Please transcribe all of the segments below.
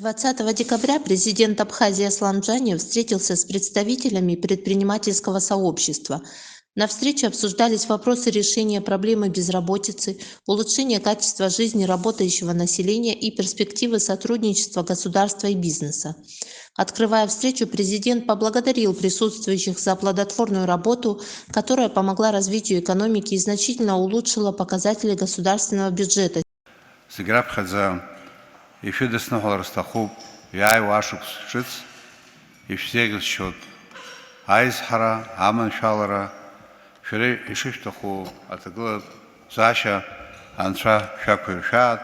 20 декабря президент Абхазии Аслан Джанев встретился с представителями предпринимательского сообщества. На встрече обсуждались вопросы решения проблемы безработицы, улучшения качества жизни работающего населения и перспективы сотрудничества государства и бизнеса. Открывая встречу, президент поблагодарил присутствующих за плодотворную работу, которая помогла развитию экономики и значительно улучшила показатели государственного бюджета. Ишидесны холарстахуб, яй вашук шиц, и всег счет. Айзхара, аман шалара, шире ишиштаху, атаглад, заша, анша шапыршат,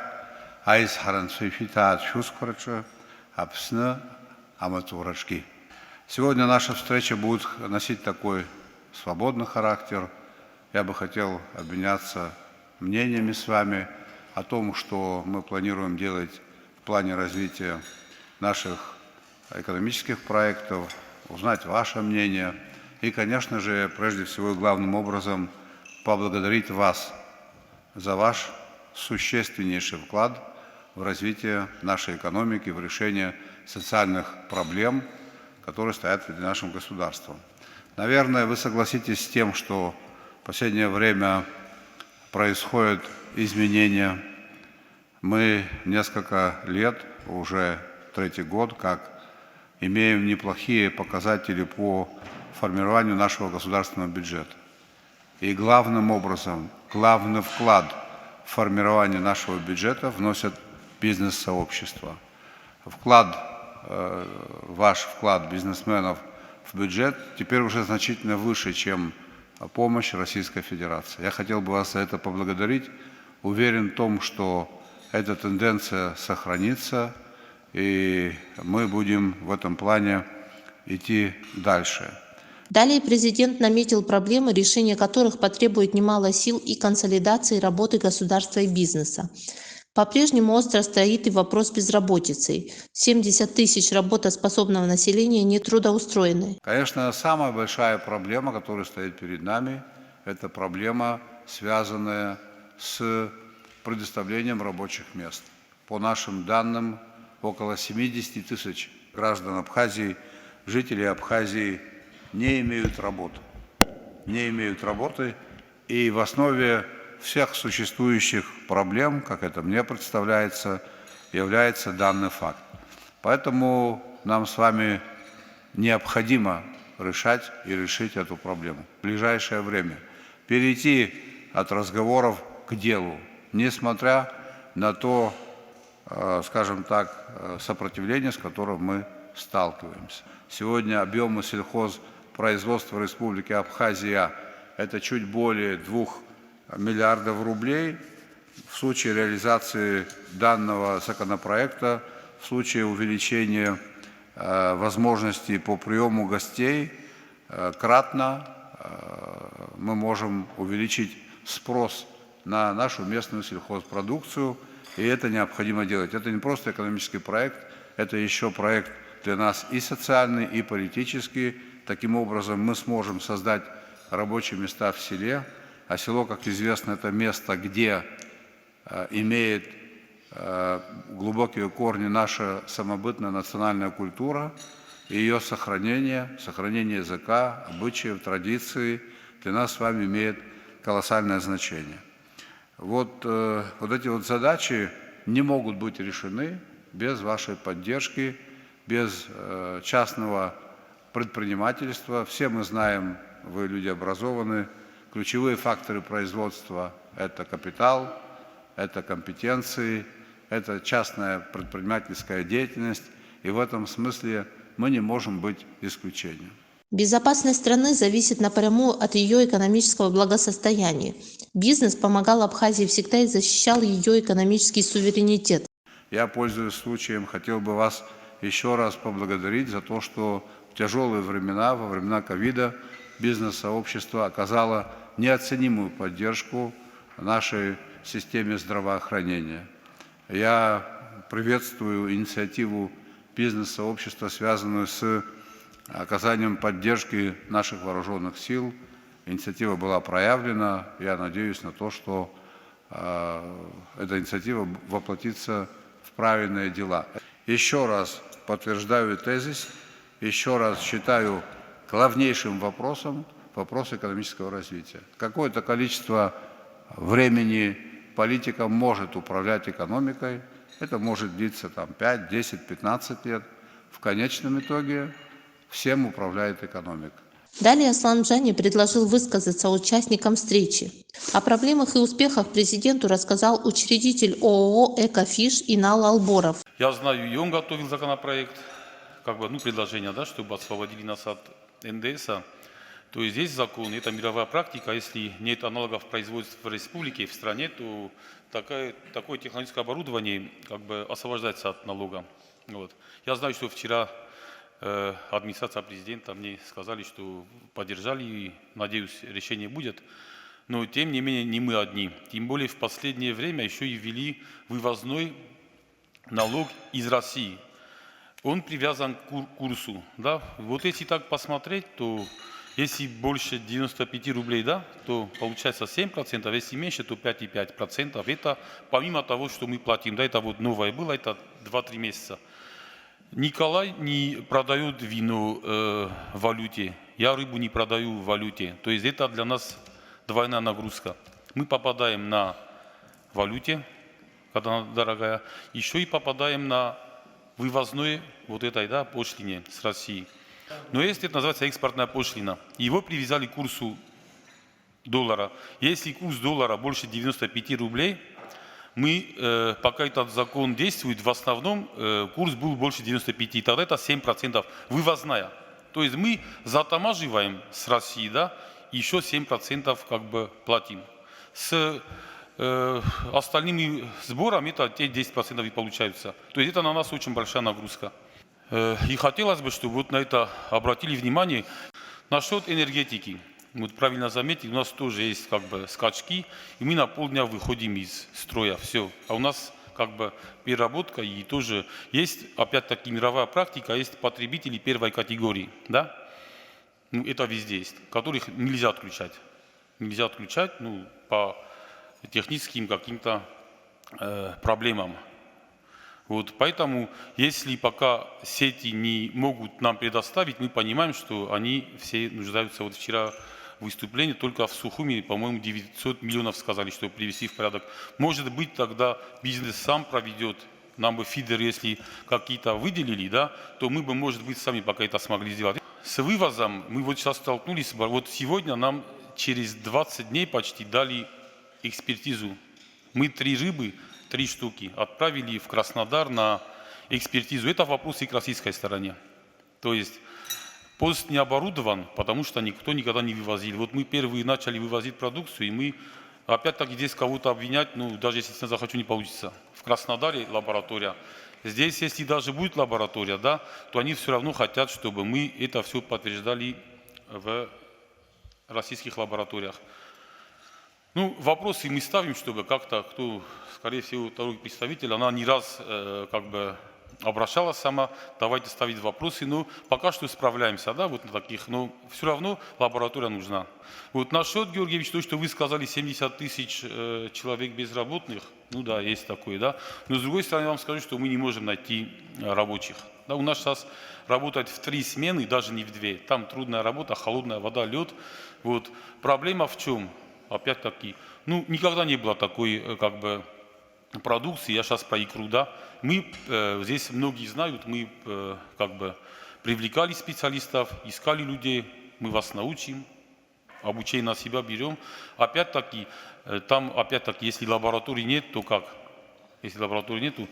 айзхаран суифитат шускорча, апсны, аматурачки. Сегодня наша встреча будет носить такой свободный характер. Я бы хотел обменяться мнениями с вами о том, что мы планируем делать в плане развития наших экономических проектов, узнать ваше мнение и, конечно же, прежде всего и главным образом поблагодарить вас за ваш существеннейший вклад в развитие нашей экономики, в решение социальных проблем, которые стоят перед нашим государством. Наверное, вы согласитесь с тем, что в последнее время происходят изменения. Мы несколько лет, уже третий год, как имеем неплохие показатели по формированию нашего государственного бюджета. И главным образом, главный вклад в формирование нашего бюджета вносят бизнес-сообщества. Ваш вклад бизнесменов в бюджет теперь уже значительно выше, чем помощь Российской Федерации. Я хотел бы вас за это поблагодарить. Уверен в том, что эта тенденция сохранится, и мы будем в этом плане идти дальше. Далее президент наметил проблемы, решение которых потребует немало сил и консолидации работы государства и бизнеса. По-прежнему остро стоит и вопрос безработицы. 70 тысяч работоспособного населения не трудоустроены. Конечно, самая большая проблема, которая стоит перед нами, это проблема, связанная с предоставлением рабочих мест. По нашим данным, около 70 тысяч граждан Абхазии, жителей Абхазии не имеют работы. Не имеют работы, и в основе всех существующих проблем, как это мне представляется, является данный факт. Поэтому нам с вами необходимо решать и решить эту проблему в ближайшее время. Перейти от разговоров к делу, несмотря на то, скажем так, сопротивление, с которым мы сталкиваемся. Сегодня объемы сельхозпроизводства Республики Абхазия – это чуть более 2 миллиардов рублей. В случае реализации данного законопроекта, в случае увеличения возможностей по приему гостей, кратно мы можем увеличить спрос на нашу местную сельхозпродукцию, и это необходимо делать. Это не просто экономический проект, это еще проект для нас и социальный, и политический. Таким образом, мы сможем создать рабочие места в селе, а село, как известно, это место, где имеет глубокие корни наша самобытная национальная культура, и ее сохранение языка, обычаев, традиций для нас с вами имеет колоссальное значение. Вот эти задачи не могут быть решены без вашей поддержки, без частного предпринимательства. Все мы знаем, вы люди образованные, ключевые факторы производства – это капитал, это компетенции, это частная предпринимательская деятельность, и в этом смысле мы не можем быть исключением. Безопасность страны зависит напрямую от ее экономического благосостояния. Бизнес помогал Абхазии всегда и защищал ее экономический суверенитет. Я, пользуясь случаем, хотел бы вас еще раз поблагодарить за то, что в тяжелые времена, во времена ковида, бизнес-сообщество оказало неоценимую поддержку нашей системе здравоохранения. Я приветствую инициативу бизнес-сообщества, связанную с оказанием поддержки наших вооруженных сил. Инициатива была проявлена. Я надеюсь на то, что эта инициатива воплотится в правильные дела. Еще раз подтверждаю тезис, еще раз считаю главнейшим вопросом вопрос экономического развития. Какое-то количество времени политика может управлять экономикой, это может длиться там, 5, 10, 15 лет. В конечном итоге всем управляет экономика. Далее Асламджани предложил высказаться участникам встречи. О проблемах и успехах президенту рассказал учредитель ООО «Экофиш» Инал Алборов. Я знаю, и он готовил законопроект, предложение, да, чтобы освободили нас от НДС. То есть здесь закон, это мировая практика. Если нет аналогов производства в республике, в стране, то такое технологическое оборудование освобождается от налога. Вот. Я знаю, что вчера администрация президента мне сказали, что поддержали, и, надеюсь, решение будет. Но, тем не менее, не мы одни. Тем более, в последнее время еще и ввели вывозной налог из России. Он привязан к курсу. Да? Вот если так посмотреть, то если больше 95 рублей, да, то получается 7%, если меньше, то 5,5%. Это помимо того, что мы платим. Да, это вот новое было, это 2-3 месяца. Николай не продает вино в валюте, я рыбу не продаю в валюте. То есть это для нас двойная нагрузка. Мы попадаем на валюте, когда она дорогая, еще и попадаем на вывозной пошлине с России. Но есть, это называется экспортная пошлина. Его привязали к курсу доллара. Если курс доллара больше 95 рублей, пока этот закон действует, в основном курс был больше 95, тогда это 7% вывозная. То есть мы затамаживаем с России, да, еще 7% платим. С остальными сборами это те 10% и получаются. То есть это на нас очень большая нагрузка. И хотелось бы, чтобы вот на это обратили внимание. Насчет энергетики. Вот правильно заметили, у нас тоже есть скачки, и мы на полдня выходим из строя, все. А у нас переработка, и тоже есть, опять-таки, мировая практика, есть потребители первой категории, да? Это везде есть, которых нельзя отключать. Нельзя отключать, по техническим каким-то проблемам. Вот, поэтому, если пока сети не могут нам предоставить, мы понимаем, что они все нуждаются. Вот вчера выступление только в Сухуми, по-моему, 900 миллионов сказали, чтобы привести в порядок. Может быть, тогда бизнес сам проведет. Нам бы фидер, если какие-то выделили, да, то мы бы, может быть, сами пока это смогли сделать. С вывозом мы вот сейчас столкнулись. Вот сегодня нам через 20 дней почти дали экспертизу. Мы 3 рыбы, 3 штуки отправили в Краснодар на экспертизу. Это вопрос и к российской стороне. То есть пост не оборудован, потому что никто никогда не вывозил. Вот мы первые начали вывозить продукцию, и мы опять-таки здесь кого-то обвинять, даже если я захочу, не получится. В Краснодаре лаборатория. Здесь, если даже будет лаборатория, да, то они все равно хотят, чтобы мы это все подтверждали в российских лабораториях. Вопросы мы ставим, чтобы как-то, скорее всего, второй представитель, она не раз обращалась сама, давайте ставить вопросы, но пока что справляемся, да, вот на таких, но все равно лаборатория нужна. Вот насчет, Георгий Ильич, то, что вы сказали, 70 тысяч человек безработных, да, есть такое, да, но с другой стороны, я вам скажу, что мы не можем найти рабочих. Да, у нас сейчас работать в 3 смены, даже не в 2, там трудная работа, холодная вода, лед. Вот. Проблема в чем? Опять-таки, никогда не было такой, продукции, я сейчас про икру, да, мы, здесь многие знают, мы, привлекали специалистов, искали людей, мы вас научим, обучение на себя берем. Опять-таки, если лаборатории нет, то как? Если лаборатории нету,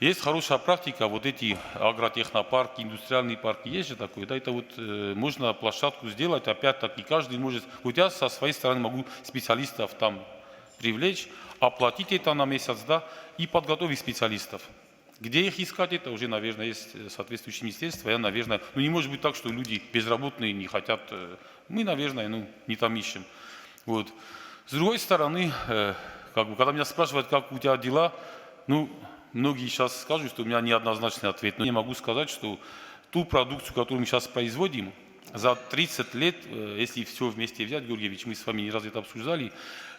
есть хорошая практика, вот эти агротехнопарки, индустриальные парки, есть же такое, да, это вот можно площадку сделать, опять-таки каждый может, вот я со своей стороны могу специалистов там привлечь, оплатить это на месяц, да, и подготовить специалистов. Где их искать, это уже, наверное, есть соответствующее министерство, я, наверное, не может быть так, что люди безработные не хотят, мы, наверное, не там ищем. Вот. С другой стороны, когда меня спрашивают, как у тебя дела, многие сейчас скажут, что у меня неоднозначный ответ, но я могу сказать, что ту продукцию, которую мы сейчас производим, за 30 лет, если все вместе взять, Георгий Ильич, мы с вами не раз это обсуждали,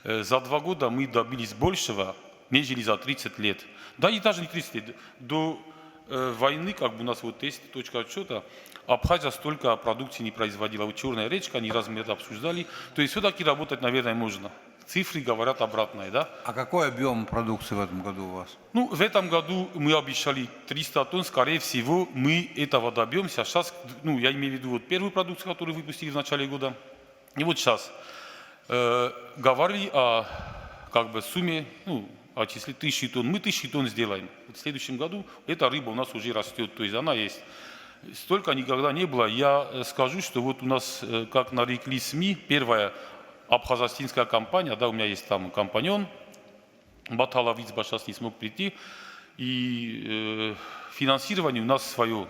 за 2 года мы добились большего, нежели за 30 лет. Да и даже не 30 лет, до войны, как бы у нас вот есть точка отсчета, Абхазия столько продукции не производила. Вот Черная речка, не раз мы это обсуждали. То есть все-таки работать, наверное, можно. Цифры говорят обратное, да? А какой объем продукции в этом году у вас? Ну, в этом году мы обещали 300 тонн, скорее всего, мы этого добьемся. Сейчас, ну, я имею в виду вот первую продукцию, которую выпустили в начале года. И вот сейчас говорили о как бы сумме, ну, о числе 1000 тонн. Мы 1000 тонн сделаем. Вот в следующем году эта рыба у нас уже растет, то есть она есть. Столько никогда не было. Я скажу, что вот у нас, как нарекли СМИ, первая абхазостинская компания, да, у меня есть там компаньон, Батала Вицба сейчас не смог прийти, и финансирование у нас свое.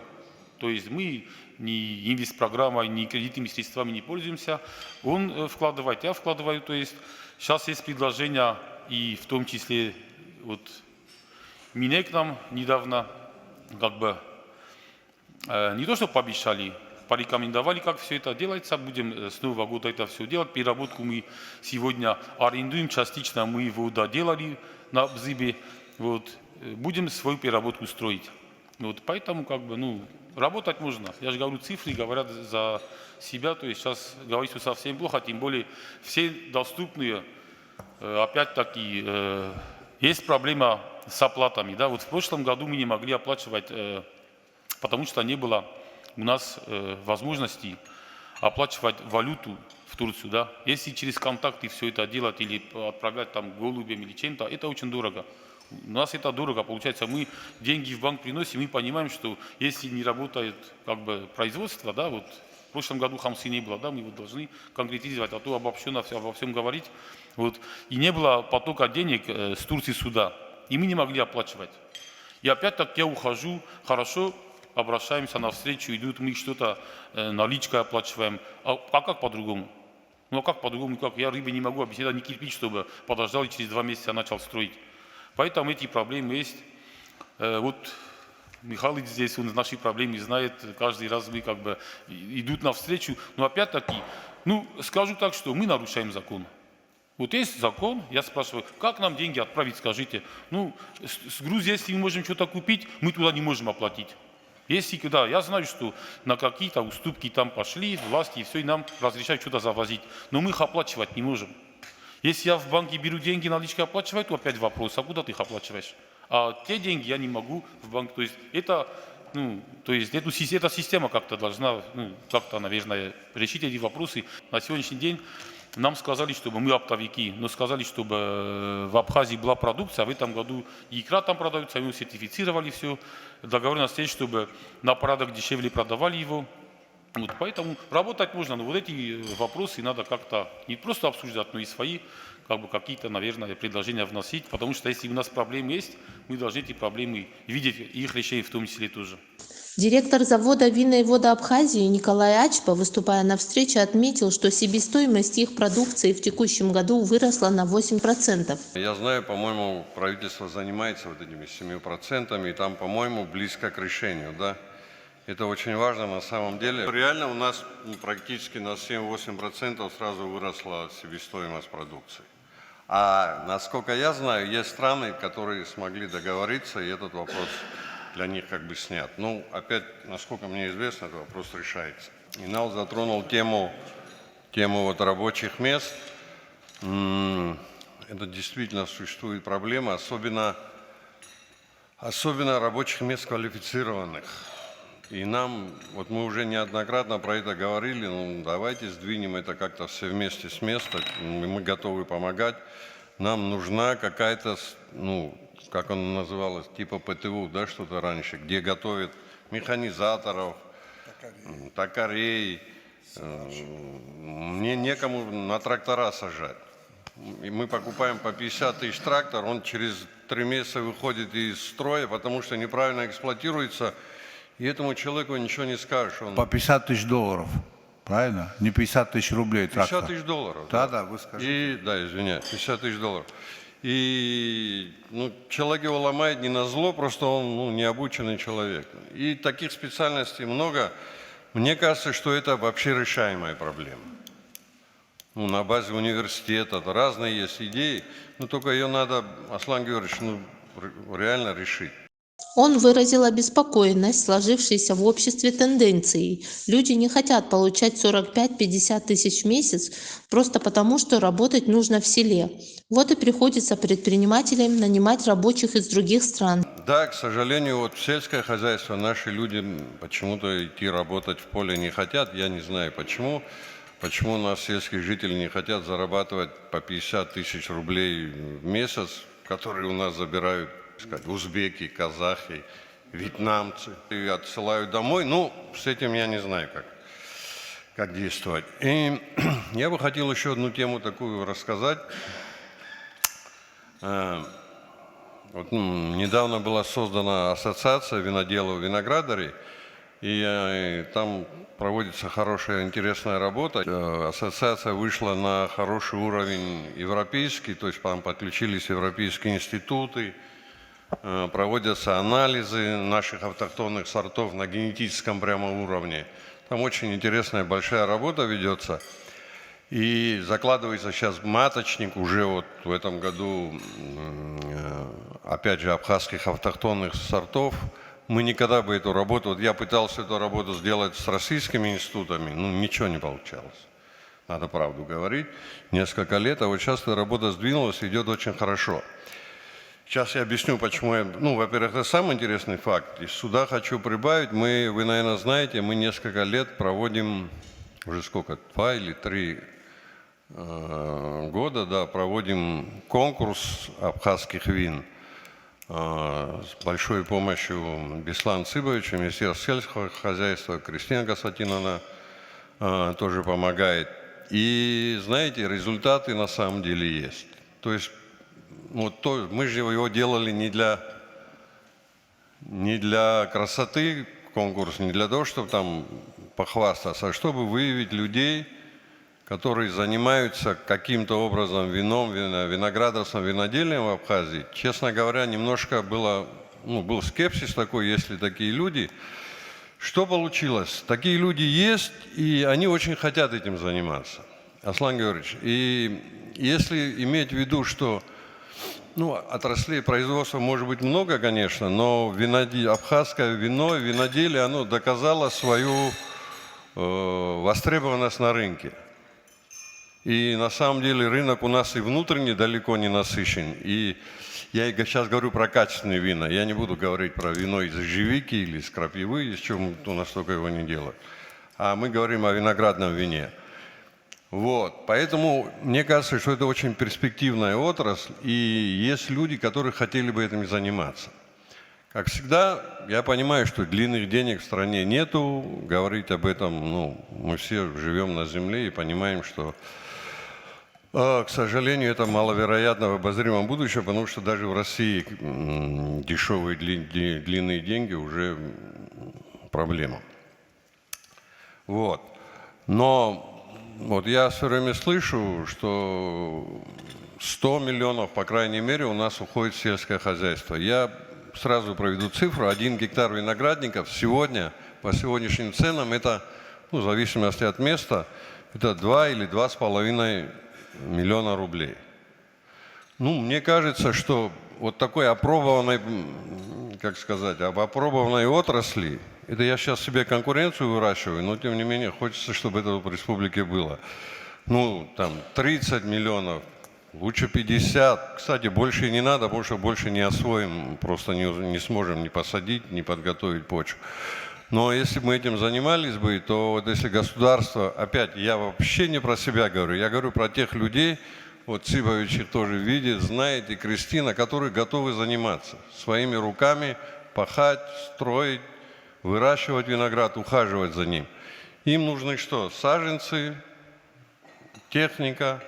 То есть мы ни инвестпрограммой, ни кредитными средствами не пользуемся. Он вкладывает, я вкладываю. То есть сейчас есть предложение, и в том числе вот Минэк нам недавно как бы не то, что пообещали, порекомендовали, как все это делается. Будем с Нового года это все делать. Переработку мы сегодня арендуем, частично мы его доделали на Бзыбе. Вот. Будем свою переработку строить. Вот. Поэтому как бы, ну, работать можно. Я же говорю, цифры говорят за себя. То есть сейчас говорить, что совсем плохо, тем более все доступные. Опять-таки, есть проблема с оплатами. Да? Вот в прошлом году мы не могли оплачивать, потому что не было у нас возможности оплачивать валюту в Турцию. Да? Если через контакты все это делать или отправлять там голубям или чем-то, это очень дорого. У нас это дорого, получается, мы деньги в банк приносим, мы понимаем, что если не работает как бы производство, да, вот в прошлом году хамсы не было, да, мы вот должны конкретизировать, а то обобщенно обо всем говорить. Вот. И не было потока денег с Турции сюда, и мы не могли оплачивать. И опять-таки я ухожу, хорошо, обращаемся навстречу, идут, мы что-то наличкой оплачиваем. А как по-другому? Ну а как по-другому? Как? Я рыбе не могу объяснить, это не кирпич, чтобы подождал и через 2 месяца начал строить. Поэтому эти проблемы есть. Вот Михаил здесь, он наши проблемы знает, каждый раз мы как бы идут навстречу. Но опять-таки, ну скажу так, что мы нарушаем закон. Вот есть закон, я спрашиваю, как нам деньги отправить, скажите. Ну, с Грузии, если мы можем что-то купить, мы туда не можем оплатить. Если, да, я знаю, что на какие-то уступки там пошли власти, и все, и нам разрешают что-то завозить. Но мы их оплачивать не можем. Если я в банке беру деньги, наличкой оплачиваю, то опять вопрос, а куда ты их оплачиваешь? А те деньги я не могу в банк. То есть это, ну, то есть эта система как-то должна, ну, как-то, наверное, решить эти вопросы. На сегодняшний день нам сказали, чтобы мы оптовики, но сказали, чтобы в Абхазии была продукция, а в этом году икра там продается, мы сертифицировали все. Договоренность есть, чтобы на порядок дешевле продавали его. Вот, поэтому работать можно, но вот эти вопросы надо как-то не просто обсуждать, но и свои как бы какие-то, наверное, предложения вносить, потому что если у нас проблемы есть, мы должны эти проблемы видеть, и их решение в том числе тоже. Директор завода «Винные воды Абхазии» Николай Ачпа, выступая на встрече, отметил, что себестоимость их продукции в текущем году выросла на 8%. Я знаю, по-моему, правительство занимается вот этими 7%, и там, по-моему, близко к решению, да. Это очень важно на самом деле. Реально у нас практически на 7-8% сразу выросла себестоимость продукции. А насколько я знаю, есть страны, которые смогли договориться, и этот вопрос для них как бы снят. Ну, опять, насколько мне известно, этот вопрос решается. Инал затронул тему вот рабочих мест. Это действительно существует проблема, особенно рабочих мест квалифицированных. И нам, вот мы уже неоднократно про это говорили, ну давайте сдвинем это как-то все вместе с места, мы готовы помогать. Нам нужна какая-то, ну, как оно называлось, типа ПТУ, да, что-то раньше, где готовят механизаторов, токарей. Мне некому на трактора сажать. И мы покупаем по 50 тысяч трактор, он через 3 месяца выходит из строя, потому что неправильно эксплуатируется. И этому человеку ничего не скажешь. Он... По 50 тысяч долларов, правильно? Не 50 тысяч рублей. 50 тысяч долларов. Да, вы скажите. И, да, извиняюсь, 50 тысяч долларов. И ну, человек его ломает не на зло, просто он необученный человек. И таких специальностей много. Мне кажется, что это вообще решаемая проблема. Ну, на базе университета разные есть идеи, но только ее надо, Аслан Георгиевич, реально решить. Он выразил обеспокоенность сложившейся в обществе тенденцией. Люди не хотят получать 45-50 тысяч в месяц просто потому, что работать нужно в селе. Вот и приходится предпринимателям нанимать рабочих из других стран. Да, к сожалению, вот в сельское хозяйство наши люди почему-то идти работать в поле не хотят. Я не знаю почему. Почему у нас сельские жители не хотят зарабатывать по 50 тысяч рублей в месяц, которые у нас забирают, так сказать, узбеки, казахи, вьетнамцы, и отсылают домой. Ну, с этим я не знаю, как действовать. И я бы хотел еще одну тему такую рассказать. Вот, недавно была создана ассоциация виноделов виноградарей, и там проводится хорошая, интересная работа. Ассоциация вышла на хороший уровень европейский, то есть там подключились европейские институты, проводятся анализы наших автохтонных сортов на генетическом прямо уровне. Там очень интересная, большая работа ведется. И закладывается сейчас маточник уже вот в этом году, опять же, абхазских автохтонных сортов. Мы никогда бы эту работу, вот я пытался эту работу сделать с российскими институтами, ну ничего не получалось. Надо правду говорить. Несколько лет, а вот сейчас эта работа сдвинулась, идет очень хорошо. Сейчас я объясню, почему я... Ну, во-первых, это самый интересный факт. И сюда хочу прибавить. Вы, наверное, знаете, мы несколько лет проводим, уже сколько, 2 или 3 года, да, проводим конкурс абхазских вин с большой помощью Беслана Цыбовича, Министерства сельского хозяйства, Кристина Гасатиновна тоже помогает. И, знаете, результаты на самом деле есть. То есть вот мы же его делали не для красоты конкурс, не для того, чтобы там похвастаться, а чтобы выявить людей, которые занимаются каким-то образом вином, виноградарством, виноделием в Абхазии. Честно говоря, немножко был скепсис такой, есть ли такие люди. Что получилось? Такие люди есть, и они очень хотят этим заниматься. Аслан Георгиевич, и если иметь в виду, что отраслей производства может быть много, конечно, но абхазское вино, виноделие, оно доказало свою востребованность на рынке. И на самом деле рынок у нас и внутренний далеко не насыщен. И я сейчас говорю про качественные вина. Я не буду говорить про вино из ежевики или из крапивы, из чего у нас только его не делают. А мы говорим о виноградном вине. Вот. Поэтому мне кажется, что это очень перспективная отрасль. И есть люди, которые хотели бы этим заниматься. Как всегда, я понимаю, что длинных денег в стране нету. Говорить об этом, мы все живем на земле и понимаем, что... К сожалению, это маловероятно в обозримом будущем, потому что даже в России дешевые длинные деньги уже проблема. Вот. Но вот я все время слышу, что 100 миллионов, по крайней мере, у нас уходит в сельское хозяйство. Я сразу проведу цифру. 1 гектар виноградников сегодня, по сегодняшним ценам, это, в зависимости от места, это 2 или 2,5 миллиона рублей. Мне кажется, что вот такой опробованной, опробованной отрасли, это я сейчас себе конкуренцию выращиваю, но тем не менее хочется, чтобы это в республике было. 30 миллионов, лучше 50. Кстати, больше и не надо, потому что больше не освоим, просто не сможем ни посадить, ни подготовить почву. Но если бы мы этим занимались бы, то вот если государство, опять, я вообще не про себя говорю, я говорю про тех людей, вот Цыбович их тоже видит, знает, и Кристина, которые готовы заниматься своими руками, пахать, строить, выращивать виноград, ухаживать за ним. Им нужны что? Саженцы, техника,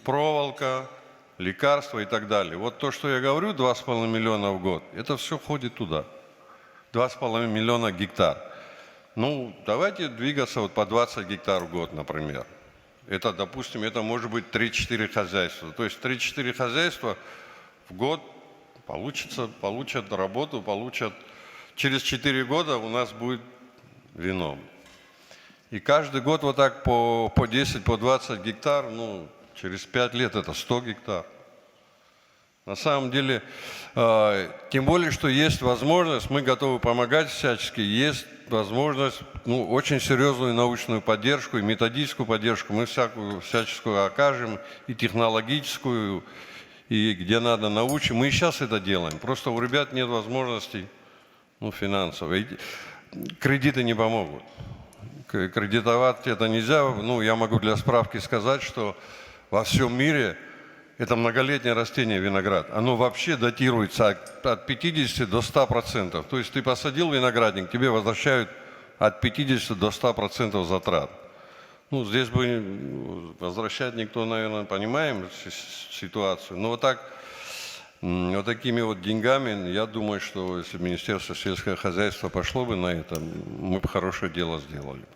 проволока, лекарства и так далее. Вот то, что я говорю, 2,5 миллиона в год, это все входит туда. 2,5 миллиона гектар. Давайте двигаться вот по 20 гектар в год, например. Это, допустим, это может быть 3-4 хозяйства. То есть 3-4 хозяйства в год получат работу, через 4 года у нас будет вино. И каждый год вот так по 10, по 20 гектар, через 5 лет это 100 гектар. На самом деле, тем более, что есть возможность, мы готовы помогать всячески, есть возможность, очень серьезную научную поддержку и методическую поддержку мы всяческую окажем, и технологическую, и где надо научим. Мы и сейчас это делаем, просто у ребят нет возможностей финансовых. Кредиты не помогут. Кредитовать это нельзя. Я могу для справки сказать, что во всем мире это многолетнее растение виноград. Оно вообще датируется от 50 до 100%. То есть ты посадил виноградник, тебе возвращают от 50 до 100% затрат. Здесь бы возвращать никто, наверное, понимаем ситуацию. Но вот такими деньгами, я думаю, что если Министерство сельского хозяйства пошло бы на это, мы бы хорошее дело сделали бы.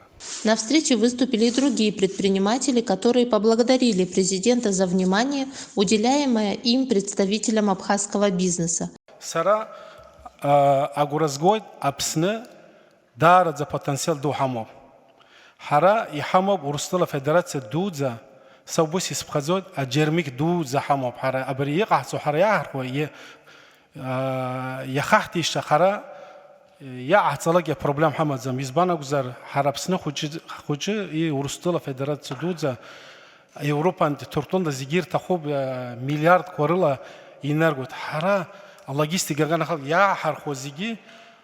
На встрече выступили и другие предприниматели, которые поблагодарили президента за внимание, уделяемое им представителям абхазского бизнеса. Сара агуразгой апсны дарад за потенциал духамов. Хара и хамов урстала федерация дудза саубуси спхазот аджермик дудза хамов. Хара абриега хацу хара яхрхо яхахтишта хара я ацалаги проблем хамад зам избана гузар харапсны хучи и урстала федерация дудза Европан туртонда зигир тахоб миллиард корыла энергот хара логистика ганахал я хархо зиги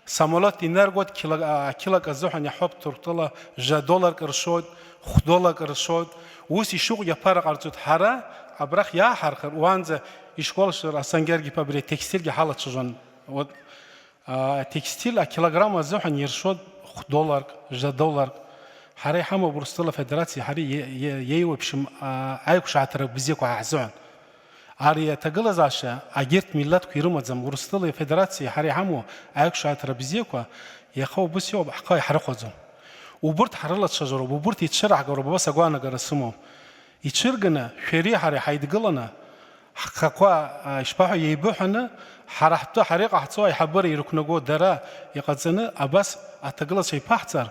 самолет энергот килак азохан яхоб туртала $1 قرشود $5 قرشود وس يشوق يبارا قرشود хара абрах я хархар уанза ишколш асангерги пабри текстилге халат чужан вот текстиль килограмм азохан ершод $1 $1 حري حما برستلا فدراسي حري يوبشم أيكش عترب بزيكو عزون عري تجلز عشا أجرت ميلاد كيرمت زم برستلا فدراسي حري حمو أيكش عترب بزيكو يخو بس يوب حقاي حرقزم وبرت حرلت شجرة وبرت يتشرع جرب بس أجوانا جرسمه يتشرجنا شري حري حيدجلنا حقا إشباح يبوحنا حرحته حريقة حتسوي يحبر يركنجو درا يقصنا أبس أتجلز شيء بحثر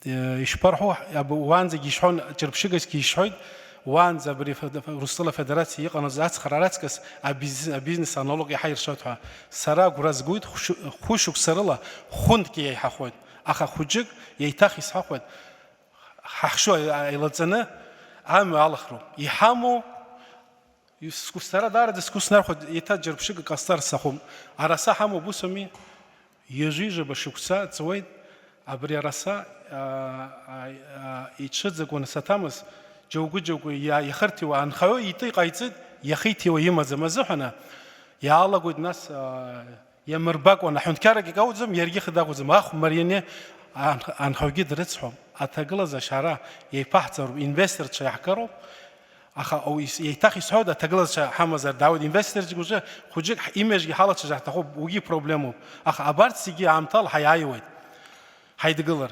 يشبرحو وانز يشحون تربشجس كيشحود وانز بري رسالة فدراسية قنازات خراراتكس أبيزنس أنالوج يحير شوتها سرا غراز جود خوشك سرلا خوند كي يحخود أخا خوجك يتاخيس حخود حخشوا يلزنا عام على يحامو يسكسرا دار دسكسنار خود يتاجر بشجع كستار سخوم عرسا حامو بوسمي يجيج بشكسا تزويد أبري رسا يتشذق ونستامس جوجو يا يخرتي وان خو يطيق يتد يخيتي ويمز مزحنا يا الله قد ناس يا مرباق وانا حنت كارك قوزم يرجي خدا قوزم اخ مرينه ان خوجي درتهم اتقلز شارع يبحثر انفستر تشحكرو اخ او يتاخي سعود اتقلز حمزر داود انفستر جوجا خوجك ايمج حاله تشحت خو وجي بروبلمو اخ ابارت سيجي عمطال حيايوت هيدقلر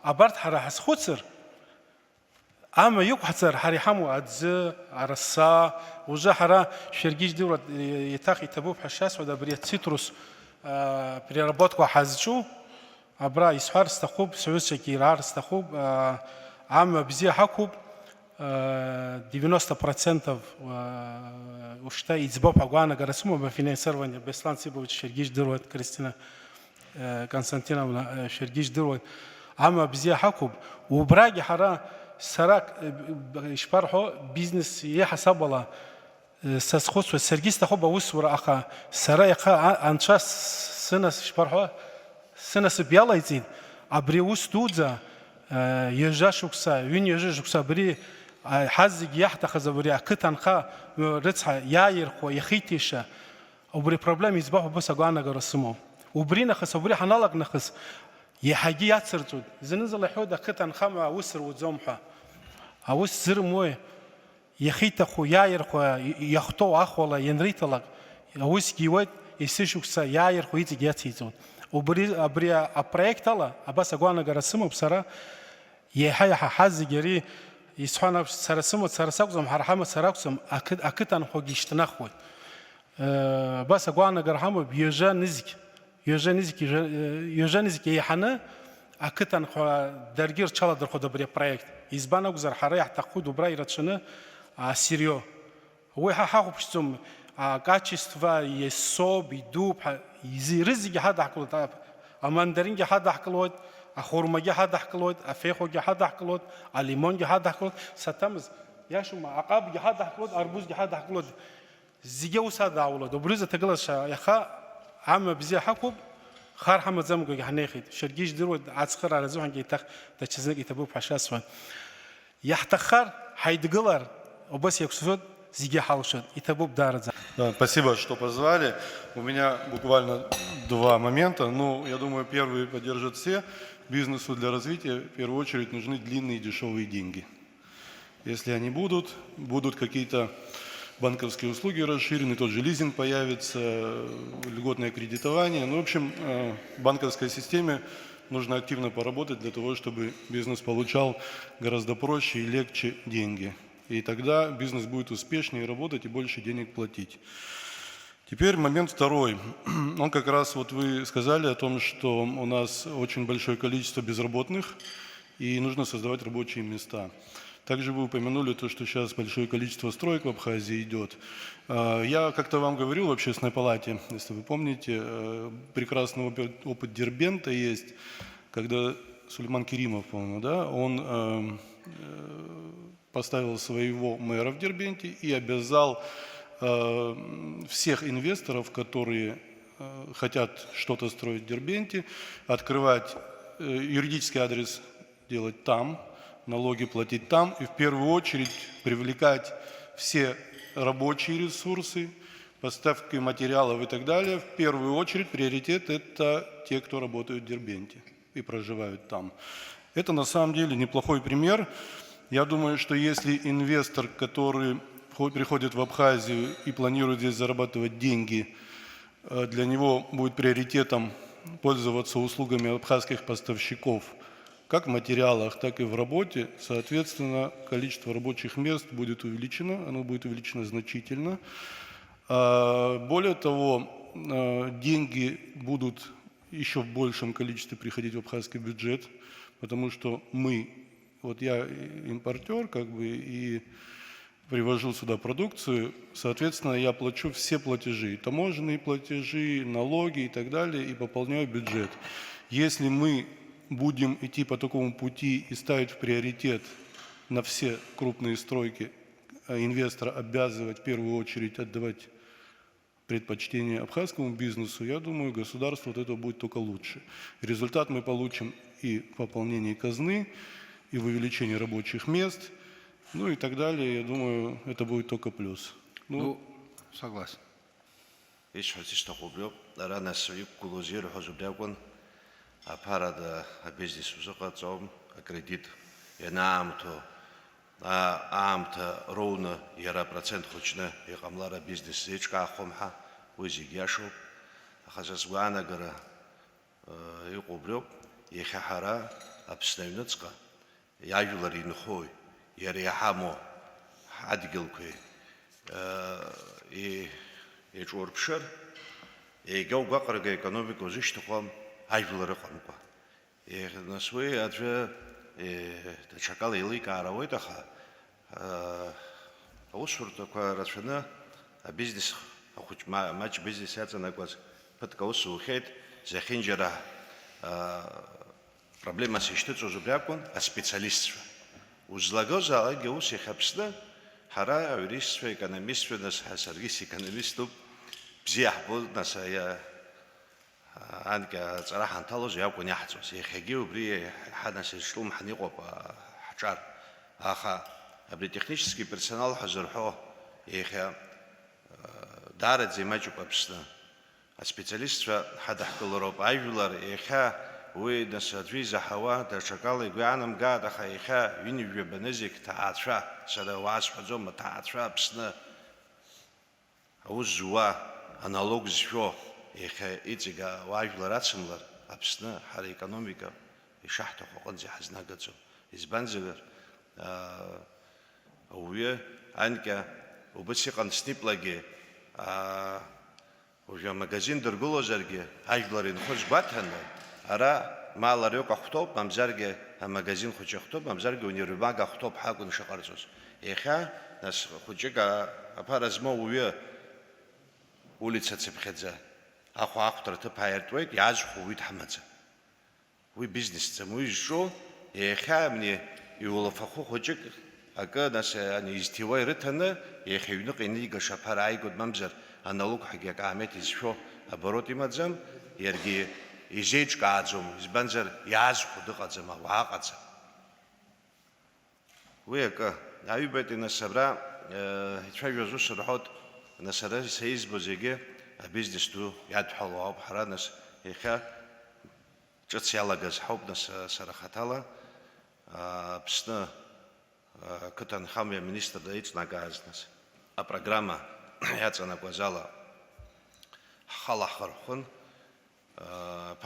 أبارت حرا حس خسر أما يوك حسر حري حمو أدز عرسا وجا حرا شرقيش دورة يتاخي تبوب حشاس ودا بريت سيتروس بريربوتكو حازجو أبرا يسحار استخوب سعود شكيرار استخوب أما بزي حكوب 90% وشتا يتزبوب حقوانا قرسمو بفينانسر وانيا بسلان سيبو شرقيش دورة كريستينا كونستانتينا شرقيش دروت أما بزي حكوب وبراجي حرا سراك إشبارحو بيزنس يحسب ولا ساسخوس والسرقيس تخوب وسورة أخا سرايقا أنشاس سنة إشبارحو سنة سبيالا يزين أبري وستودزا يجاشوكسا وين يجاشوكسا بري حزق يحتخز بري أكتن خا رتسها يايرخو يخيتيشا وبري بروبلم يزباحو بس أقوانا قرسمو وبرينا خس وبري حنالق نخس يحاجي ياتسرتود زنزل يحودا كتن خما وسر وزومحا أوس زر موي يخيتخو يايرخو يختو أخولا ينريتلق أوس كيوت يسيشوكسا يايرخو يتجاتيزون وبري أبرايكت الله أباس أقوانا قرسمو بسرا يحيا حاز جري يسحنا سرسمو سرساكزم حرحمة سراكزم أكتن خو جيشتناخوي بس أقوانا قرحمو بيجا نزك يوجانيزك يحنا أكتن خو درجير شلا در خود بري بروجكت إزبانا وزر حريح تأخذ وبراي رتشنا سيريو هو حاخو بشتم качество, есоб, идуб, рызги хада хакулот, амандаринги хада хакулот, خورمگی حد حکلود، افیخوگی حد حکلود، لیمونگی حد حکلود، ستمز یا شما عقابگی حد حکلود، اربوزگی حد حکلود، زیگه وساد داولود. و بروز تقلش یا خا عم بزی حکوب خار هم زمگوی هنیخید. شرگیش درود عسكر على زوجان جيتخ تجزنك يتبوب حشاسفن. يحتخر هيدقلر وبس يكسود زيجي حالشد يتبوب دارز. Да, спасибо, что позвали. У меня буквально два момента. Ну, я думаю, первый поддержат все. Бизнесу для развития в первую очередь нужны длинные дешевые деньги. Если они будут какие-то банковские услуги расширены, тот же лизинг появится, льготное кредитование. Ну, в общем, в банковской системе нужно активно поработать для того, чтобы бизнес получал гораздо проще и легче деньги. И тогда бизнес будет успешнее работать и больше денег платить. Теперь момент второй. Он как раз, вот вы сказали о том, что у нас очень большое количество безработных и нужно создавать рабочие места. Также вы упомянули то, что сейчас большое количество строек в Абхазии идет. Я как-то вам говорил в Общественной палате, если вы помните, прекрасный опыт Дербента есть, когда Сулейман Керимов, по-моему, да, он поставил своего мэра в Дербенте и обязал всех инвесторов, которые хотят что-то строить в Дербенте, открывать юридический адрес, делать там, налоги платить там и в первую очередь привлекать все рабочие ресурсы, поставки материалов и так далее. В первую очередь приоритет – это те, кто работают в Дербенте и проживают там. Это на самом деле неплохой пример. Я думаю, что если инвестор, который приходит в Абхазию и планирует здесь зарабатывать деньги, для него будет приоритетом пользоваться услугами абхазских поставщиков, как в материалах, так и в работе, соответственно, количество рабочих мест будет увеличено, оно будет увеличено значительно. Более того, деньги будут еще в большем количестве приходить в абхазский бюджет, потому что вот я импортер, как бы, и привожу сюда продукцию, соответственно, я плачу все платежи, таможенные платежи, налоги и так далее, и пополняю бюджет. Если мы будем идти по такому пути и ставить в приоритет на все крупные стройки, инвестора обязывать в первую очередь отдавать предпочтение абхазскому бизнесу, я думаю, государству от этого будет только лучше. Результат мы получим и в пополнении казны, и в увеличении рабочих мест, ну и так далее. Я думаю, это будет только плюс. Ну, согласен. Апарада бизнес узақатсом кредит янаамто аамта роуна яра процент хочна яқамлара бизнес ечка хомха өзигяшо ахасас ванагара иқобрё яхахара абсневнацка яюларин хой яра яхамо адгилкwe и ечорпшер география экономика зиштхом айвлары қанқа. Насвой аджа чакал илый каравой таха. Аусурта ка рашана бизнес хоть матч бизнес яца наквас подкаусу хет захинжера проблема сещтецо зубякон а специалистство. Узлагоза геуси хапсна хара юристство экономистство нас хасаргис экономисту бзяхбол насая عندك صراحة نطلج ياكل يحجز يخجيو بري حنا سيشلوم حنيقو حجار آخا بري تكنيشسكي персонал حزرحو يخا دارت زي ما جوب أبسنا специалист حدا حكى لروب أيولار يخا ويدنس أدريزا حوا تشكال يقولانم قاد أخا يخا ويني بنزيك تعاطفا سدا واس حزوم تعاطفا بسنا أوزوا أنالوج زفو إخا إتجا واجل راتسملر أبسنا حري إقتصادية يشحته قن زي حزنا قدسو إزبانزر ويا عنك وبسيقن سنيبلاجي ويا مجازين درجولو زرجي هاجلرين خوش باتهن أرا ما لريوك أخطوب ممزرجي مجازين خوش أخطوب ممزرجي ونيرباج أخطوب حاجون شقارزوس إخا ناس خوشك أبارزمو ويا улица Цепхедзе, ахуахтра тапаертвейт, язхуит хамадзе. Уи бизнес, муи жо, ехамни, иулафаху ходжик, ага нас ани истивай рытана, ехивнук инига шапарай гуд мамзер, аналог хагяк амет изшо, оборот имадзам, ерги изеч гадзум, избанзер язху дыгадзам, авагадзам. Уи ага, аюбети насабра, чайвазу сархот, насара сейзбозеге, бизнес ту ядхалуа бхаранас, еха, ჭეციალაგას ჰაუბნას სარახათალა ფსნა კთან ხამია მინისტრ და იცნაგაზნას ა პროგრამა яцана გვაზალა ხალახარხონ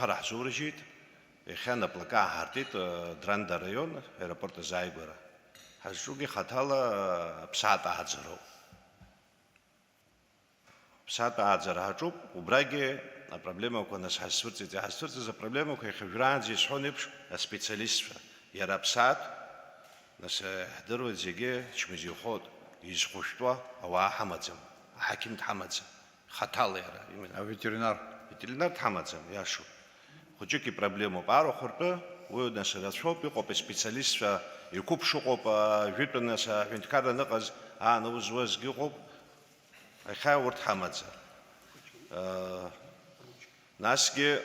ფარაჟურჟით ეხანა პლაკა ჰარტით დრანდა რაიონ აეროპორტ ზაიგორა ჰაშუგი ხათალა ფსატა აძრო ფსატა აძრა ჰაჭუ უბრაგე А проблема у нас хасвырцы за проблему, как Франция, шонипш, специалист, ярабсат, нас дырвы зиге, чмизиход, из хуштва, ава хамадзам, хаким хамадзам, хатал яра, именно. А ветеринар? Ветеринар хамадзам, яшу. Хочики проблему пару хорпе, вы нас расшопи, копы специалист, и куп шукопа, витпенаса, винткара наказ, а ну звуз гикоп, а хаурт хамадзам. Насге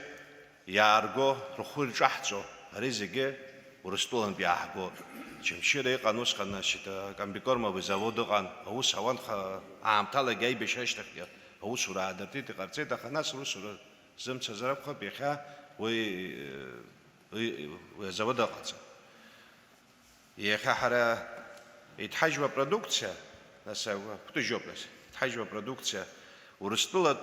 ярго рухул жахцо аризеге урыстулан биахго чимшире канус канашита камбикорма вы заводоган аус аван амтала гай бешаштак аус урадати тqarцета ханас русур зымца зарабха биха вы заводоган еха хара итхажва продукция наса кто жоплес итхажва продукция урыстула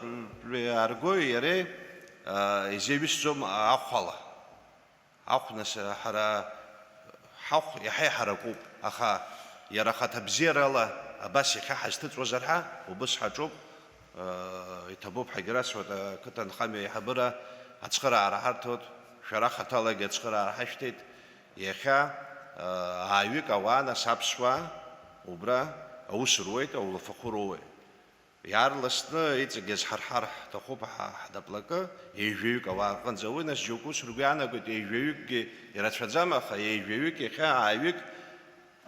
арго яре изевисом ахвала ахнас хара хах яхай харакуб аха ярахата бзерала абаси хахастыц вазарха убыс хачуб итабуб хагирас вата кытан хами хабыра ацхара арахартот шарахатала гецхара арахаштит яха айвик авана сапсва убра аусрует аулафахуруе Ярласна ицгез хархар тахуп хадаплака ежвюк аварган завынас жукус ругана гот ежвюк ирачфазама ха ежвюк ха айвик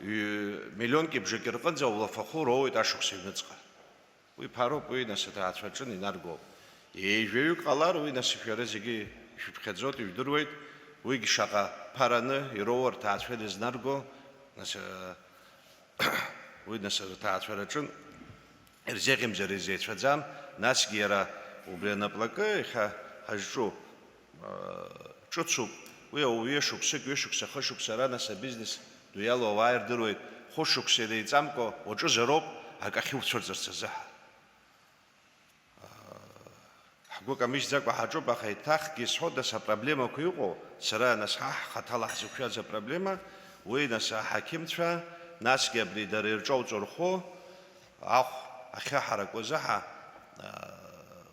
миллионки бжекерган завлафахуро иташуксивнцха уи паро пуинас таатфачын инарго ежвюк алар уинас ферезиги шипхедзот видурвайт уи гишака параны ировар таатфелез нарго нас уинас таатфелачын Эрзегим зарезет шадзам, нас гера убрена плака, хажу чуцу, уешук, хошук сарана са бизнес, дуяло вайр дырует, хошук серейцамко, очу зароб, а как их чурцерцеза. Хагука мишзак бахаджу бахайтах, гисхода са проблема кюго, сара нас хаталах зукя за проблема, уи нас хакимтва, нас гебли дарирчоу цурхо, ах, Ахя харакозаха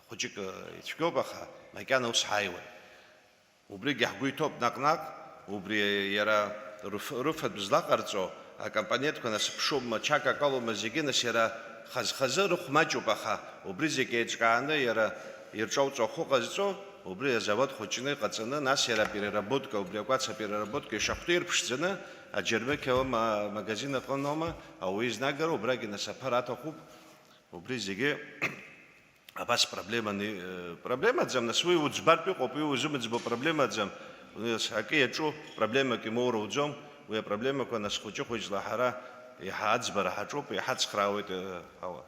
хочик ичгобаха макянус хайвей убри гахгуйтоп накнак убри яра руфат бзлақарцо а компаниятко нас пшум чака калома зигена сера хазхазыр хмачубаха убри зигечкана яра ирчауцо хоқазцо убри завод хочины қацаны нас яра переработка убри кваца переработка шахтир пшцена а джермекева магазина қонома а уизнагар убрагина сапарата хуб Убризиге абас проблема дзам на свой уцбарпи копи узумцбо проблема дзам аки ячу проблема ки мора удзом уя проблема ко нас хочу хожлахара и хадзбара хачоп и хацхраует ава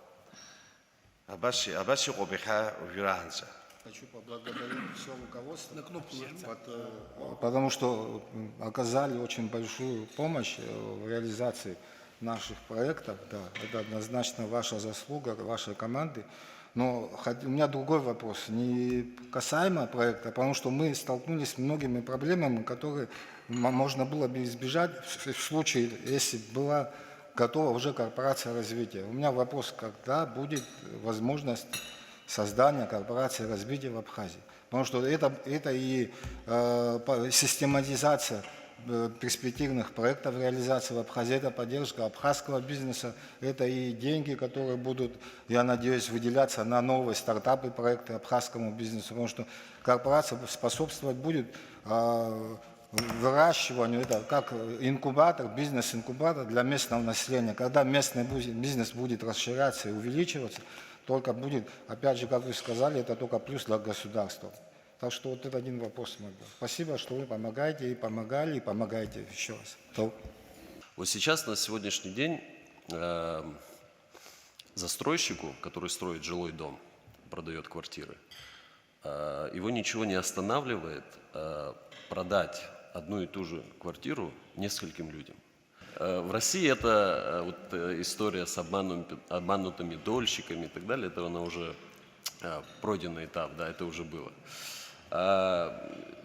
абаси копи ха виранца Хочу поблагодарить все руководство, потому что оказали очень большую помощь в реализации наших проектов, да, это однозначно ваша заслуга, вашей команды. Но у меня другой вопрос, не касаемо проекта, потому что мы столкнулись с многими проблемами, которые можно было бы избежать в случае, если была готова уже корпорация развития. У меня вопрос, когда будет возможность создания корпорации развития в Абхазии? Потому что это и систематизация перспективных проектов реализации в Абхазии, это поддержка абхазского бизнеса, это и деньги, которые будут, я надеюсь, выделяться на новые стартапы, проекты абхазскому бизнесу, потому что корпорация способствовать будет выращиванию, это как инкубатор, бизнес-инкубатор для местного населения. Когда местный бизнес будет расширяться и увеличиваться, только будет, опять же, как вы сказали, это только плюс для государства. Так что вот это один вопрос мой был. Спасибо, что вы помогаете и помогали, и помогаете еще раз. Вот сейчас, на сегодняшний день, застройщику, который строит жилой дом, продает квартиры, его ничего не останавливает продать одну и ту же квартиру нескольким людям. В России это вот история с обманутыми дольщиками и так далее, это она уже пройденный этап, да, это уже было.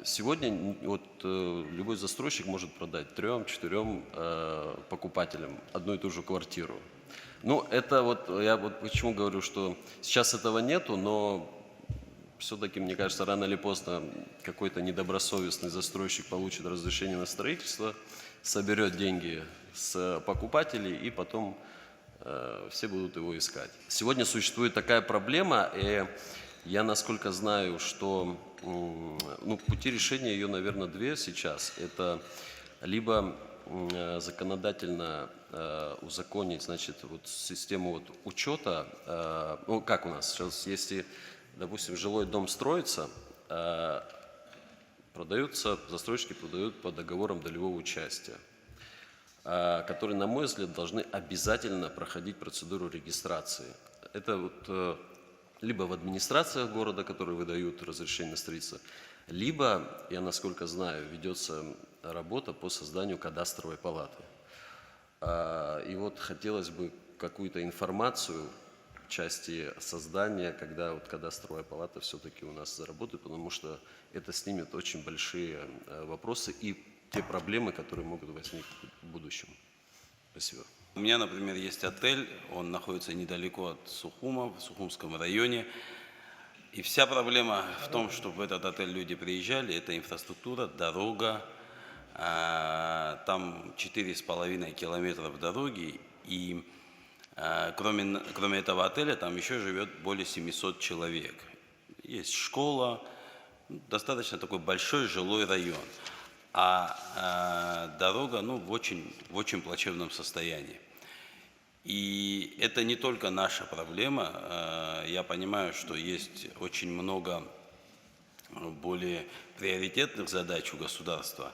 Сегодня вот любой застройщик может продать 3-4 покупателям одну и ту же квартиру. Ну, это вот, я вот почему говорю, что сейчас этого нету, но все-таки, мне кажется, рано или поздно какой-то недобросовестный застройщик получит разрешение на строительство, соберет деньги с покупателей и потом все будут его искать. Сегодня существует такая проблема, и я, насколько знаю, что пути решения ее, наверное, две сейчас. Это либо законодательно узаконить, значит, вот систему вот учета, ну, как у нас сейчас, если, допустим, жилой дом строится, застройщики продают по договорам долевого участия, которые, на мой взгляд, должны обязательно проходить процедуру регистрации. Это вот либо в администрациях города, которые выдают разрешение на строительство, либо, я насколько знаю, ведется работа по созданию кадастровой палаты. И вот хотелось бы какую-то информацию в части создания, когда вот кадастровая палата все-таки у нас заработает, потому что это снимет очень большие вопросы и те проблемы, которые могут возникнуть в будущем. Спасибо. У меня, например, есть отель, он находится недалеко от Сухума, в Сухумском районе. И вся проблема в том, чтобы в этот отель люди приезжали, это инфраструктура, дорога. Там 4,5 километров дороги, и кроме этого отеля там еще живет более 700 человек. Есть школа, достаточно такой большой жилой район. А дорога в очень плачевном состоянии. И это не только наша проблема. Я понимаю, что есть очень много более приоритетных задач у государства.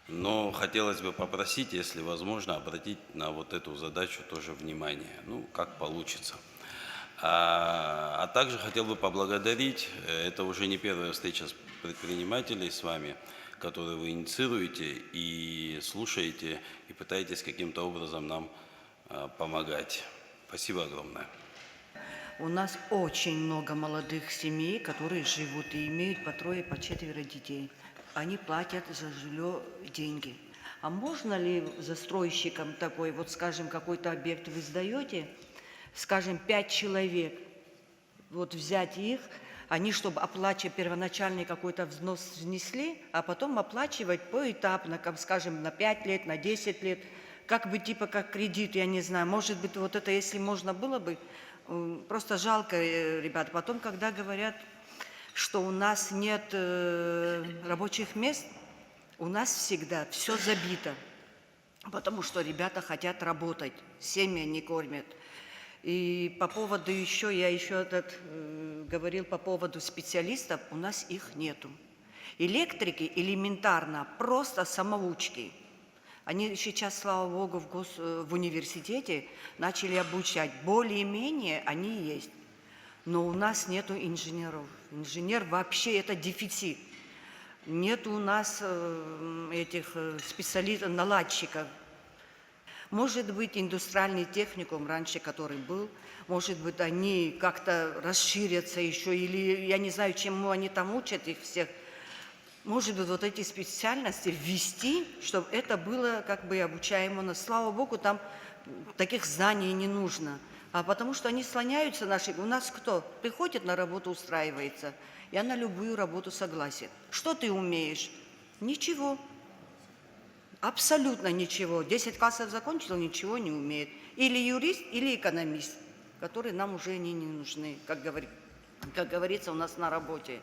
Но хотелось бы попросить, если возможно, обратить на вот эту задачу тоже внимание. Как получится. А также хотел бы поблагодарить, это уже не первая встреча с предпринимателями с вами, которые вы инициируете и слушаете, и пытаетесь каким-то образом нам помогать. Спасибо огромное. У нас очень много молодых семей, которые живут и имеют по 3, по 4 детей. Они платят за жилье деньги. А можно ли застройщикам такой, вот скажем, какой-то объект вы сдаете, скажем, 5 человек, вот взять их, они, чтобы оплачивать первоначальный какой-то взнос внесли, а потом оплачивать поэтапно, скажем, на 5 лет, на 10 лет, как бы типа как кредит, я не знаю. Может быть, вот это, если можно было бы, просто жалко, ребят. Потом, когда говорят, что у нас нет рабочих мест, у нас всегда все забито, потому что ребята хотят работать, семьи не кормят. И по поводу я говорил по поводу специалистов, у нас их нету. Электрики элементарно, просто самоучки. Они сейчас, слава богу, в университете начали обучать. Более-менее они есть. Но у нас нету инженеров. Инженер вообще это дефицит. Нет у нас этих специалистов, наладчиков. Может быть, индустриальный техникум раньше, который был, может быть, они как-то расширятся еще, или я не знаю, чему они там учат их всех. Может быть, вот эти специальности ввести, чтобы это было как бы обучаемо. Но, слава богу, там таких знаний не нужно. А потому что они слоняются наши. У нас кто? Приходит на работу, устраивается. Я на любую работу согласен. Что ты умеешь? Ничего. Абсолютно ничего. 10 классов закончил, ничего не умеет. Или юрист, или экономист, которые нам уже не нужны, как говорится у нас на работе.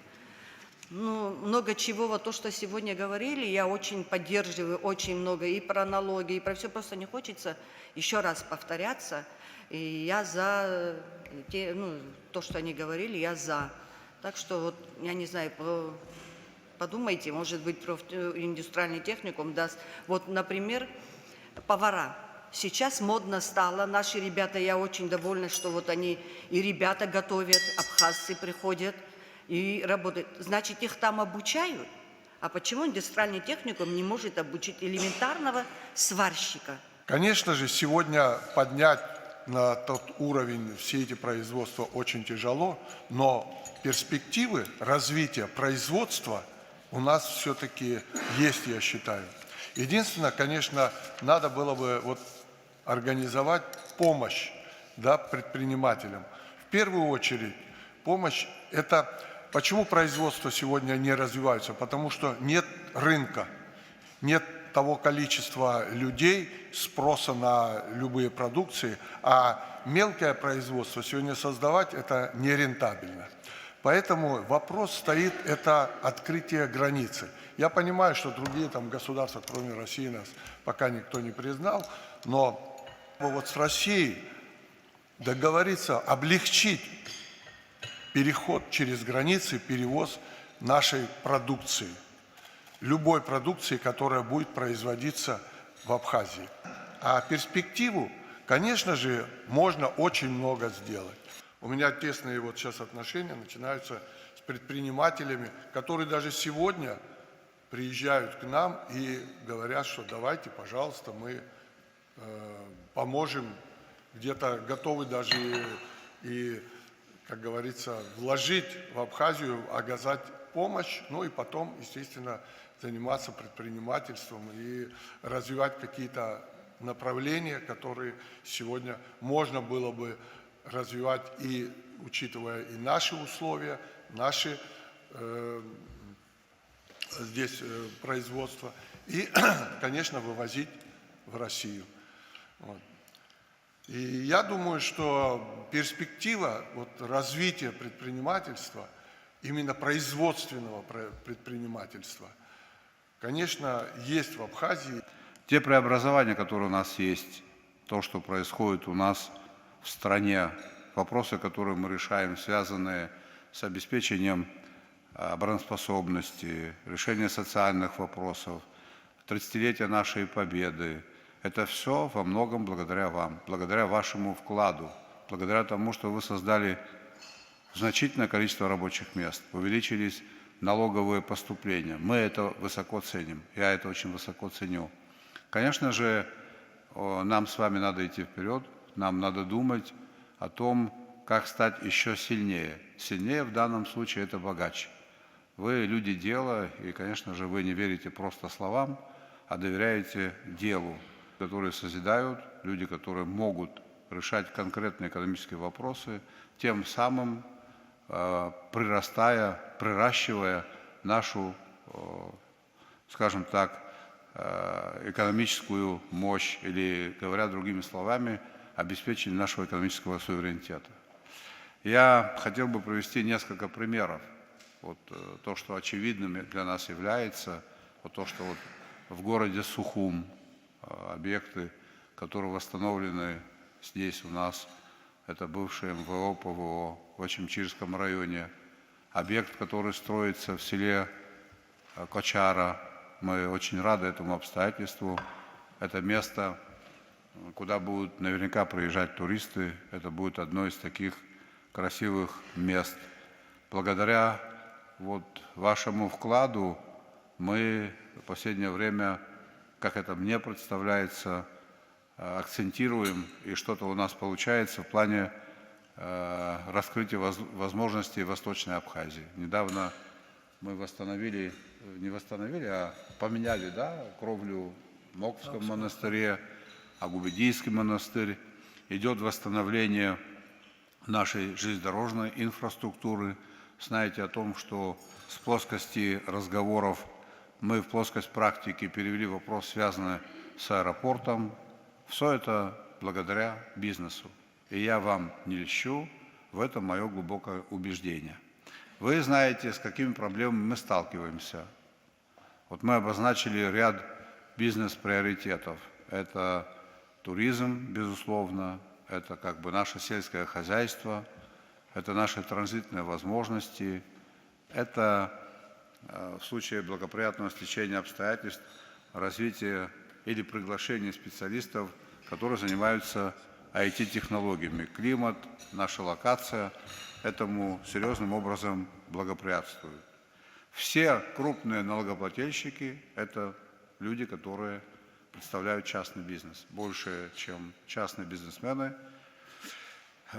Ну, много чего, вот то, что сегодня говорили, я очень поддерживаю, очень много и про налоги, и про все, просто не хочется еще раз повторяться. И я за то, что они говорили, я за. Так что, вот, я не знаю, подумайте, может быть, профиндустриальный техникум даст. Вот, например, повара. Сейчас модно стало, наши ребята, я очень довольна, что вот они и ребята готовят, абхазцы приходят и работают. Значит, их там обучают. А почему индустриальный техникум не может обучить элементарного сварщика? Конечно же, сегодня поднять на тот уровень все эти производства очень тяжело, но перспективы развития производства у нас все-таки есть, я считаю. Единственное, конечно, надо было бы вот организовать помощь, да, предпринимателям. В первую очередь, помощь – это почему производства сегодня не развиваются? Потому что нет рынка, нет того количества людей, спроса на любые продукции, а мелкое производство сегодня создавать – это нерентабельно. Поэтому вопрос стоит – это открытие границы. Я понимаю, что другие там государства, кроме России, нас пока никто не признал, но вот с Россией договориться, облегчить переход через границы, перевоз нашей продукции, любой продукции, которая будет производиться в Абхазии. А перспективу, конечно же, можно очень много сделать. У меня тесные вот сейчас отношения начинаются с предпринимателями, которые даже сегодня приезжают к нам и говорят, что давайте, пожалуйста, мы поможем, где-то готовы даже и, как говорится, вложить в Абхазию, оказать помощь, ну и потом, естественно, заниматься предпринимательством и развивать какие-то направления, которые сегодня можно было бы развивать, и учитывая и наши условия, наши здесь производства, и, конечно, вывозить в Россию. Вот. И я думаю, что перспектива вот, развития предпринимательства, именно производственного предпринимательства, конечно, есть в Абхазии. Те преобразования, которые у нас есть, то, что происходит у нас в стране, вопросы, которые мы решаем, связанные с обеспечением обороноспособности, решение социальных вопросов, 30-летие нашей победы, это все во многом благодаря вам, благодаря вашему вкладу, благодаря тому, что вы создали значительное количество рабочих мест, увеличились налоговые поступления. Мы это высоко ценим, я это очень высоко ценю. Конечно же, нам с вами надо идти вперед, нам надо думать о том, как стать еще сильнее. Сильнее в данном случае это богаче. Вы люди дела, и, конечно же, вы не верите просто словам, а доверяете делу, которые созидают, люди, которые могут решать конкретные экономические вопросы, тем самым приращивая нашу, скажем так, экономическую мощь, или, говоря другими словами, обеспечение нашего экономического суверенитета. Я хотел бы привести несколько примеров. Вот то, что очевидным для нас является, вот то, что вот в городе Сухум объекты, которые восстановлены здесь у нас, это бывшее МВО, ПВО в Ачимчирском районе, объект, который строится в селе Кочара. Мы очень рады этому обстоятельству. Это место, куда будут наверняка приезжать туристы. Это будет одно из таких красивых мест. Благодаря вот вашему вкладу мы в последнее время, как это мне представляется, акцентируем, и что-то у нас получается в плане раскрытия возможностей Восточной Абхазии. Недавно мы поменяли, да, кровлю в Мокском монастыре, Агубедийский монастырь. Идет восстановление нашей железнодорожной инфраструктуры. Знаете о том, что с плоскости разговоров мы в плоскость практики перевели вопрос, связанный с аэропортом. Все это благодаря бизнесу. И я вам не льщу, в этом мое глубокое убеждение. Вы знаете, с какими проблемами мы сталкиваемся. Вот мы обозначили ряд бизнес-приоритетов. Это туризм, безусловно, это как бы наше сельское хозяйство, это наши транзитные возможности, это в случае благоприятного стечения обстоятельств развитие или приглашение специалистов, которые занимаются IT-технологиями. Климат, наша локация этому серьезным образом благоприятствует. Все крупные налогоплательщики – это люди, которые представляют частный бизнес. Больше, чем частные бизнесмены,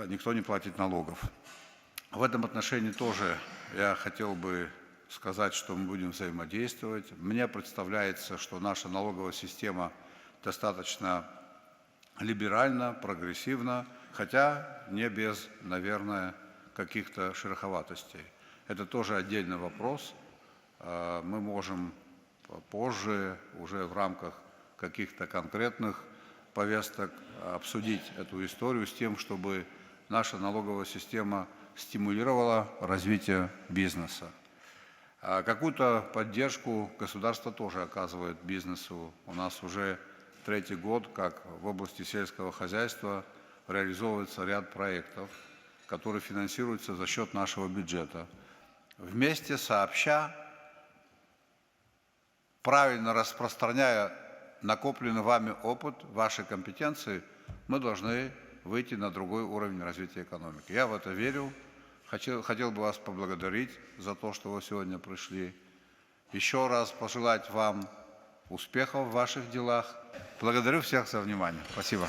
никто не платит налогов. В этом отношении тоже я хотел бы сказать, что мы будем взаимодействовать. Мне представляется, что наша налоговая система достаточно либеральна, прогрессивна, хотя не без, наверное, каких-то шероховатостей. Это тоже отдельный вопрос. Мы можем позже, уже в рамках каких-то конкретных повесток, обсудить эту историю с тем, чтобы наша налоговая система стимулировала развитие бизнеса. Какую-то поддержку государство тоже оказывает бизнесу. У нас уже третий год, как в области сельского хозяйства реализовывается ряд проектов, которые финансируются за счет нашего бюджета. Вместе сообща, правильно распространяя накопленный вами опыт, ваши компетенции, мы должны выйти на другой уровень развития экономики. Я в это верю. Хотел бы вас поблагодарить за то, что вы сегодня пришли. Еще раз пожелать вам успехов в ваших делах. Благодарю всех за внимание. Спасибо.